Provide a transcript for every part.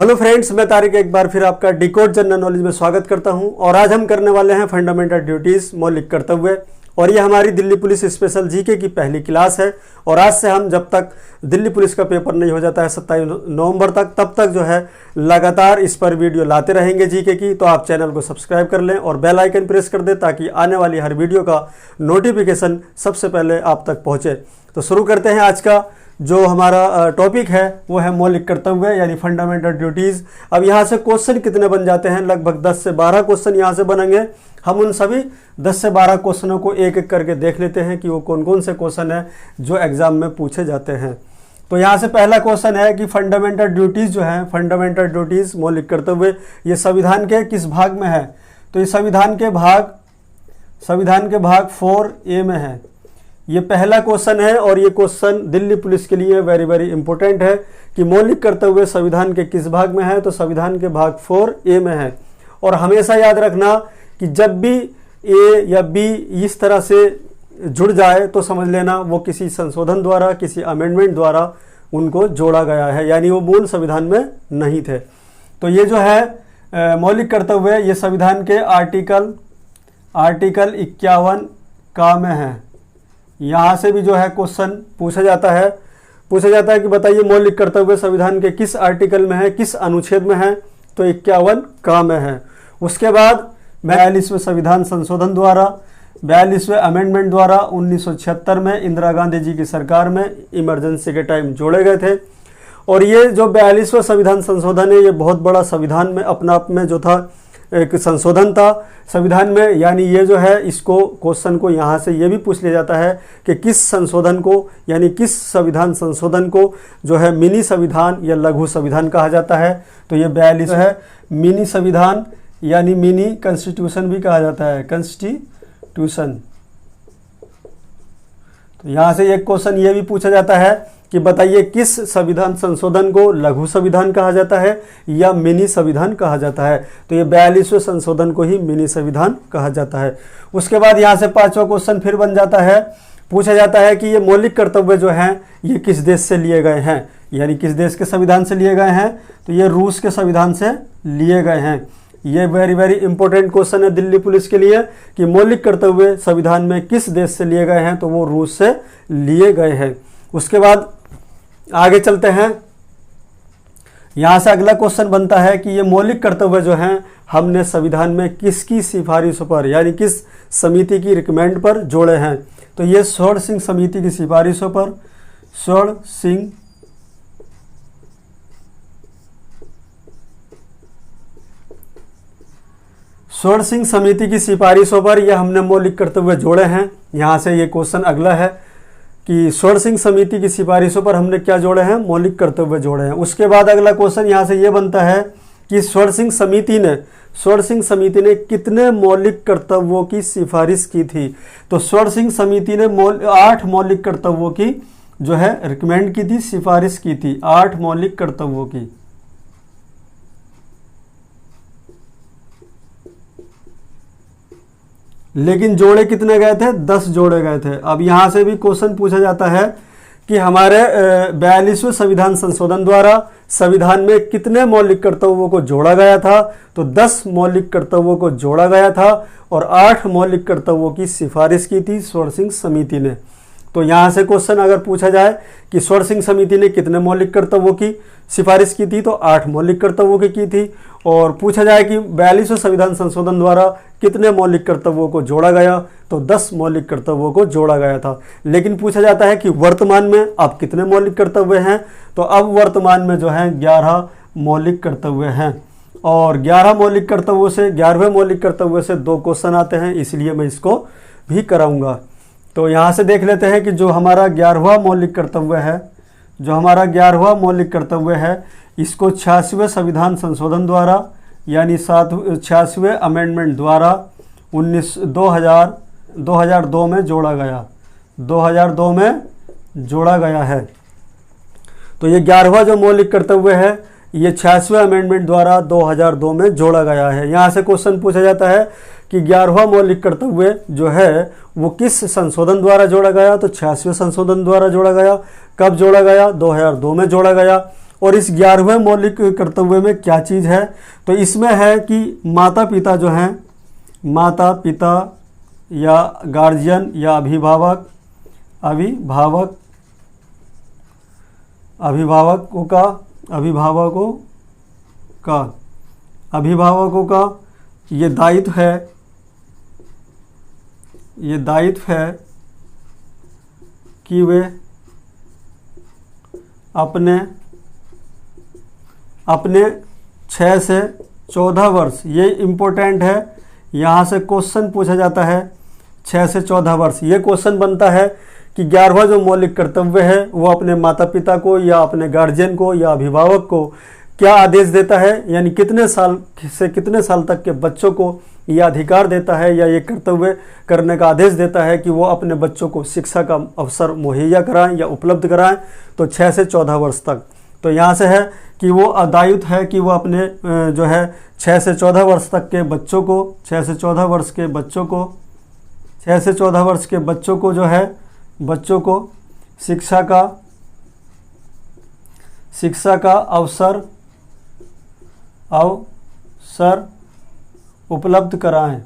Hello friends, मैं तारिक एक बार फिर आपका डिकोड जनरल नॉलेज में स्वागत करता हूं। और आज हम करने वाले हैं फंडामेंटल ड्यूटीज मौलिक कर्तव्य। और ये हमारी दिल्ली पुलिस स्पेशल जीके की पहली क्लास है। और आज से हम जब तक दिल्ली पुलिस का पेपर नहीं हो जाता है 27 नवंबर तक, तब तक जो है लगातार इस पर वीडियो लाते रहेंगे जीके की। तो आप चैनल को सब्सक्राइब कर लें और बेल आइकन प्रेस कर दें ताकि आने वाली हर वीडियो का नोटिफिकेशन सबसे पहले आप तक पहुँचे। तो शुरू करते हैं। आज का जो हमारा टॉपिक है वो है मौलिक कर्तव्य यानी फंडामेंटल ड्यूटीज़। अब यहाँ से क्वेश्चन कितने बन जाते हैं? लगभग 10 से 12 क्वेश्चन यहाँ से बनेंगे। हम उन सभी 10 से 12 क्वेश्चनों को एक एक करके देख लेते हैं कि वो कौन कौन से क्वेश्चन हैं जो एग्जाम में पूछे जाते हैं। तो यहाँ से पहला क्वेश्चन है कि फंडामेंटल ड्यूटीज़ जो है, फंडामेंटल ड्यूटीज़ मौलिक कर्तव्य, ये संविधान के किस भाग में है? तो ये संविधान के भाग 4A में है। ये पहला क्वेश्चन है और ये क्वेश्चन दिल्ली पुलिस के लिए वेरी वेरी इंपॉर्टेंट है कि मौलिक कर्तव्य संविधान के किस भाग में है। तो संविधान के भाग 4A में है। और हमेशा याद रखना कि जब भी A या B इस तरह से जुड़ जाए तो समझ लेना वो किसी संशोधन द्वारा, किसी अमेंडमेंट द्वारा उनको जोड़ा गया है, यानी वो मूल संविधान में नहीं थे। तो ये जो है मौलिक कर्तव्य, ये संविधान के आर्टिकल 51 का में है। यहाँ से भी जो है क्वेश्चन पूछा जाता है कि बताइए मौलिक कर्तव्य संविधान के किस आर्टिकल में है, किस अनुच्छेद में है? तो 51 का में है। उसके बाद 42वें संविधान संशोधन द्वारा, 42वें अमेंडमेंट द्वारा 1976 में इंदिरा गांधी जी की सरकार में इमरजेंसी के टाइम जोड़े गए थे। और ये जो 42वां संविधान संशोधन है, ये बहुत बड़ा संविधान में अपना आप में जो था एक संशोधन था संविधान में। यानी ये जो है इसको क्वेश्चन को यहाँ से ये भी पूछ लिया जाता है कि किस संशोधन को, यानी किस संविधान संशोधन को जो है मिनी संविधान या लघु संविधान कहा जाता है। तो ये 42 है मिनी संविधान, यानी मिनी कॉन्स्टिट्यूशन भी कहा जाता है, कॉन्स्टिट्यूशन। तो यहाँ से एक क्वेश्चन ये भी पूछा जाता है कि बताइए किस संविधान संशोधन को लघु संविधान कहा जाता है या मिनी संविधान कहा जाता है? तो ये 42वें संशोधन को ही मिनी संविधान कहा जाता है। उसके बाद यहाँ से 5वां क्वेश्चन फिर बन जाता है, पूछा जाता है कि ये मौलिक कर्तव्य जो हैं ये किस देश से लिए गए हैं, यानी किस देश के संविधान से लिए गए हैं? तो ये रूस के संविधान से लिए गए हैं। ये वेरी वेरी इंपॉर्टेंट क्वेश्चन है दिल्ली पुलिस के लिए कि मौलिक कर्तव्य संविधान में किस देश से लिए गए हैं? तो वो रूस से लिए गए हैं। उसके बाद आगे चलते हैं। यहाँ से अगला क्वेश्चन बनता है कि ये मौलिक कर्तव्य जो हैं हमने संविधान में किसकी सिफारिशों पर, यानी किस समिति की रिकमेंड पर जोड़े हैं? तो ये स्वर्ण सिंह समिति की सिफारिशों पर, स्वर्ण सिंह समिति की सिफारिशों पर ये हमने मौलिक कर्तव्य जोड़े हैं। यहाँ से ये क्वेश्चन अगला है कि स्वर्ण सिंह समिति की सिफारिशों पर हमने क्या जोड़े हैं? मौलिक कर्तव्य जोड़े हैं। उसके बाद अगला क्वेश्चन यहाँ से ये बनता है कि स्वर्ण सिंह समिति ने कितने मौलिक कर्तव्यों की सिफारिश की थी? तो स्वर्ण सिंह समिति ने 8 मौलिक कर्तव्यों की जो है रिकमेंड की थी, सिफारिश की थी, 8 मौलिक कर्तव्यों की। लेकिन जोड़े कितने गए थे? 10 जोड़े गए थे। अब यहाँ से भी क्वेश्चन पूछा जाता है कि हमारे 42वें संविधान संशोधन द्वारा संविधान में कितने मौलिक कर्तव्यों को जोड़ा गया था? तो 10 मौलिक कर्तव्यों को जोड़ा गया था और 8 मौलिक कर्तव्यों की सिफारिश की थी स्वर्ण सिंह समिति ने। तो यहाँ से क्वेश्चन अगर पूछा जाए कि स्वर्ण सिंह समिति ने कितने मौलिक कर्तव्यों की सिफारिश की थी? तो 8 मौलिक कर्तव्यों की थी। और पूछा जाए कि 42वें संविधान संशोधन द्वारा कितने मौलिक कर्तव्यों को जोड़ा गया? तो 10 मौलिक कर्तव्यों को जोड़ा गया था। लेकिन पूछा जाता है कि वर्तमान में अब कितने मौलिक कर्तव्य हैं? तो अब वर्तमान में जो है 11 मौलिक कर्तव्य हैं। और 11वें मौलिक कर्तव्य से 2 क्वेश्चन आते हैं, इसलिए मैं इसको भी कराऊंगा। तो यहाँ से देख लेते हैं कि जो हमारा 11वां मौलिक कर्तव्य है इसको 86वें संविधान संशोधन द्वारा, यानी 86वें अमेंडमेंट द्वारा 2002 में जोड़ा गया है। तो ये 11वां जो मौलिक कर्तव्य है ये 86वें अमेंडमेंट द्वारा 2002 में जोड़ा गया है। यहाँ से क्वेश्चन पूछा जाता है कि 11वां मौलिक कर्तव्य जो है वो किस संशोधन द्वारा जोड़ा गया? तो 86वें संशोधन द्वारा जोड़ा गया। कब जोड़ा गया? 2002 में जोड़ा गया। और इस 11वें मौलिक कर्तव्य में क्या चीज़ है? तो इसमें है कि माता पिता जो हैं, माता पिता या गार्जियन या अभिभावक अभिभावकों का ये दायित्व है कि वे अपने 6 से 14 वर्ष, ये इम्पोर्टेंट है, यहाँ से क्वेश्चन पूछा जाता है 6 से 14 वर्ष। ये क्वेश्चन बनता है कि 11वां जो मौलिक कर्तव्य है वो अपने माता पिता को या अपने गार्जियन को या अभिभावक को क्या आदेश देता है, यानी कितने साल से कितने साल तक के बच्चों को ये अधिकार देता है या ये कर्तव्य करने का आदेश देता है कि वो अपने बच्चों को शिक्षा का अवसर मुहैया कराएं या उपलब्ध कराएं। तो 6 से 14 वर्ष तक। तो यहाँ से है कि वो दायित्व है कि वो अपने जो है 6 से 14 वर्ष तक के बच्चों को 6 से 14 वर्ष के बच्चों को जो है बच्चों को शिक्षा का अवसर उपलब्ध कराएं।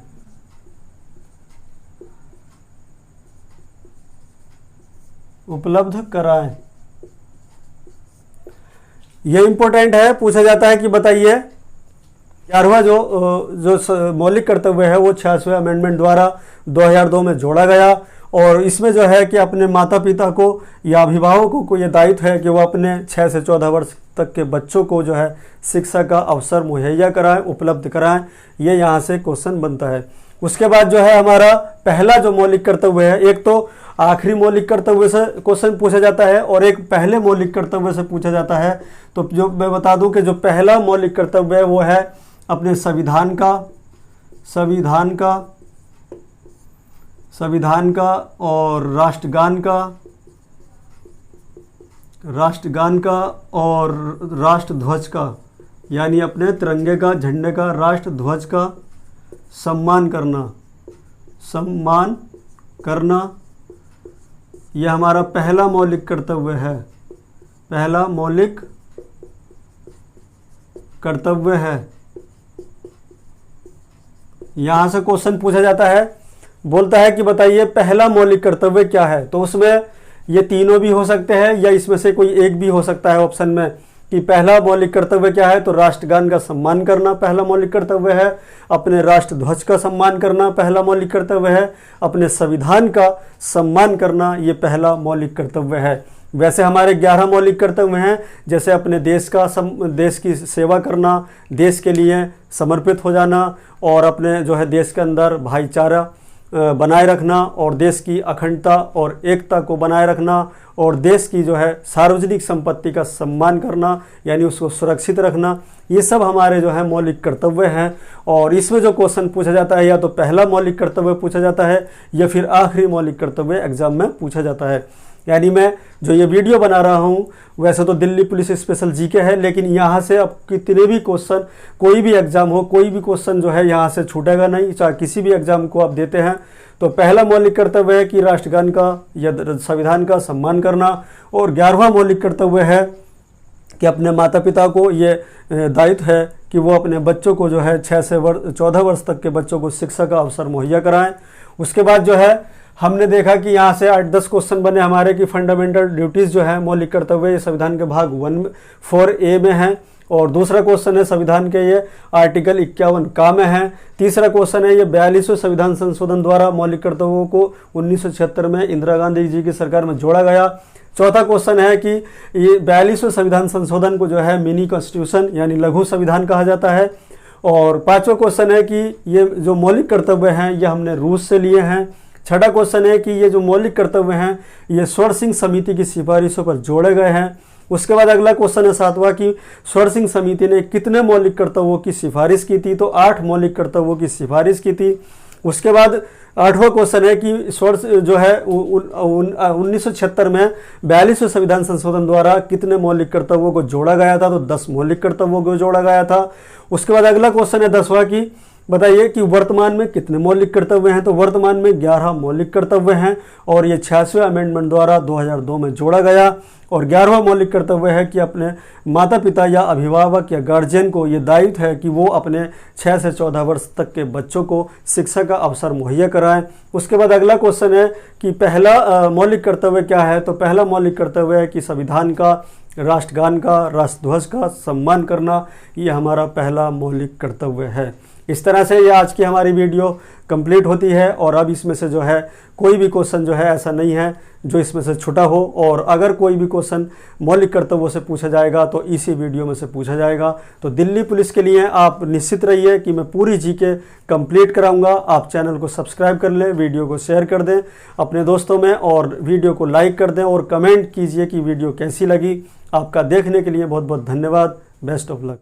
ये इम्पोर्टेंट है, पूछा जाता है कि बताइए 11वां जो मौलिक कर्तव्य है वो 66वें अमेंडमेंट द्वारा 2002 में जोड़ा गया, और इसमें जो है कि अपने माता पिता को या अभिभावकों को ये दायित्व है कि वो अपने 6 से 14 वर्ष तक के बच्चों को जो है शिक्षा का अवसर मुहैया कराएं, उपलब्ध कराएं। ये यहाँ से क्वेश्चन बनता है। उसके बाद जो है हमारा पहला जो मौलिक कर्तव्य है, एक तो आखिरी मौलिक कर्तव्य से क्वेश्चन पूछा जाता है और एक पहले मौलिक कर्तव्य से पूछा जाता है। तो जो मैं बता दूं कि जो पहला मौलिक कर्तव्य है वो है अपने संविधान का और राष्ट्रगान का और राष्ट्रध्वज का, यानी अपने तिरंगे का, झंडे का, राष्ट्रध्वज का सम्मान करना। यह हमारा पहला मौलिक कर्तव्य है। यहाँ से क्वेश्चन पूछा जाता है, बोलता है कि बताइए पहला मौलिक कर्तव्य क्या है। तो उसमें ये तीनों भी हो सकते हैं या इसमें से कोई एक भी हो सकता है ऑप्शन में कि पहला मौलिक कर्तव्य क्या है। तो राष्ट्रगान का सम्मान करना पहला मौलिक कर्तव्य है, अपने राष्ट्रध्वज का सम्मान करना पहला मौलिक कर्तव्य है, अपने संविधान का सम्मान करना ये पहला मौलिक कर्तव्य है। वैसे हमारे 11 मौलिक कर्तव्य हैं, जैसे अपने देश की सेवा करना, देश के लिए समर्पित हो जाना और अपने जो है देश के अंदर भाईचारा बनाए रखना और देश की अखंडता और एकता को बनाए रखना और देश की जो है सार्वजनिक संपत्ति का सम्मान करना, यानी उसको सुरक्षित रखना। ये सब हमारे जो है मौलिक कर्तव्य हैं। और इसमें जो क्वेश्चन पूछा जाता है या तो पहला मौलिक कर्तव्य पूछा जाता है या फिर आखिरी मौलिक कर्तव्य एग्जाम में पूछा जाता है। यानी मैं जो ये वीडियो बना रहा हूँ वैसे तो दिल्ली पुलिस स्पेशल जीके है, लेकिन यहाँ से अब कितने भी क्वेश्चन, कोई भी एग्जाम हो, कोई भी क्वेश्चन जो है यहाँ से छूटेगा नहीं, चाहे किसी भी एग्जाम को आप देते हैं। तो पहला मौलिक कर्तव्य है कि राष्ट्रगान का या संविधान का सम्मान करना, और 11वां मौलिक कर्तव्य है कि अपने माता पिता को ये दायित्व है कि वो अपने बच्चों को जो है 6 से 14 वर्ष तक के बच्चों को शिक्षा का अवसर मुहैया कराएं। उसके बाद जो है हमने देखा कि यहाँ से 8-10 क्वेश्चन बने हमारे कि फंडामेंटल ड्यूटीज़ जो है मौलिक कर्तव्य, ये संविधान के भाग 1(4)A में है, और दूसरा क्वेश्चन है संविधान के ये आर्टिकल 51 का में है। तीसरा क्वेश्चन है ये 42वें संविधान संशोधन द्वारा मौलिक कर्तव्यों को 1976 में इंदिरा गांधी जी की सरकार में जोड़ा गया। चौथा क्वेश्चन है कि ये 42वें संविधान संशोधन को जो है मिनी कॉन्स्टिट्यूशन यानी लघु संविधान कहा जाता है। और पांचवा क्वेश्चन है कि ये जो मौलिक कर्तव्य हैं ये हमने रूस से लिए हैं। छठा क्वेश्चन है कि ये जो मौलिक कर्तव्य हैं ये स्वर्ण सिंह समिति की सिफारिशों पर जोड़े गए हैं। उसके बाद अगला क्वेश्चन है 7वां कि स्वर्ण सिंह समिति ने कितने मौलिक कर्तव्यों की सिफारिश की थी, तो 8 मौलिक कर्तव्यों की सिफारिश की थी। उसके बाद 8वां क्वेश्चन है कि स्वर्ण जो है 1976 में 42वें संविधान संशोधन द्वारा कितने मौलिक कर्तव्यों को जोड़ा गया था, तो 10 मौलिक कर्तव्यों को जोड़ा गया था। उसके बाद अगला क्वेश्चन है 10वां कि बताइए कि वर्तमान में कितने मौलिक कर्तव्य हैं। तो वर्तमान में 11 मौलिक कर्तव्य हैं और ये 86वें अमेंडमेंट द्वारा 2002 में जोड़ा गया। और 11वां मौलिक कर्तव्य है कि अपने माता पिता या अभिभावक या गार्जियन को ये दायित्व है कि वो अपने 6 से 14 वर्ष तक के बच्चों को शिक्षा का अवसर मुहैया कराएं। उसके बाद अगला क्वेश्चन है कि पहला मौलिक कर्तव्य क्या है। तो पहला मौलिक कर्तव्य है कि संविधान का, राष्ट्रगान का, राष्ट्रध्वज का सम्मान करना, ये हमारा पहला मौलिक कर्तव्य है। इस तरह से ये आज की हमारी वीडियो कंप्लीट होती है। और अब इसमें से जो है कोई भी क्वेश्चन जो है ऐसा नहीं है जो इसमें से छूटा हो। और अगर कोई भी क्वेश्चन मौलिक कर्तव्यों से पूछा जाएगा तो इसी वीडियो में से पूछा जाएगा। तो दिल्ली पुलिस के लिए आप निश्चित रहिए कि मैं पूरी जीके कंप्लीट कराऊंगा। आप चैनल को सब्सक्राइब कर लें, वीडियो को शेयर कर दें अपने दोस्तों में और वीडियो को लाइक कर दें और कमेंट कीजिए कि वीडियो कैसी लगी। आपका देखने के लिए बहुत बहुत धन्यवाद। Best of luck.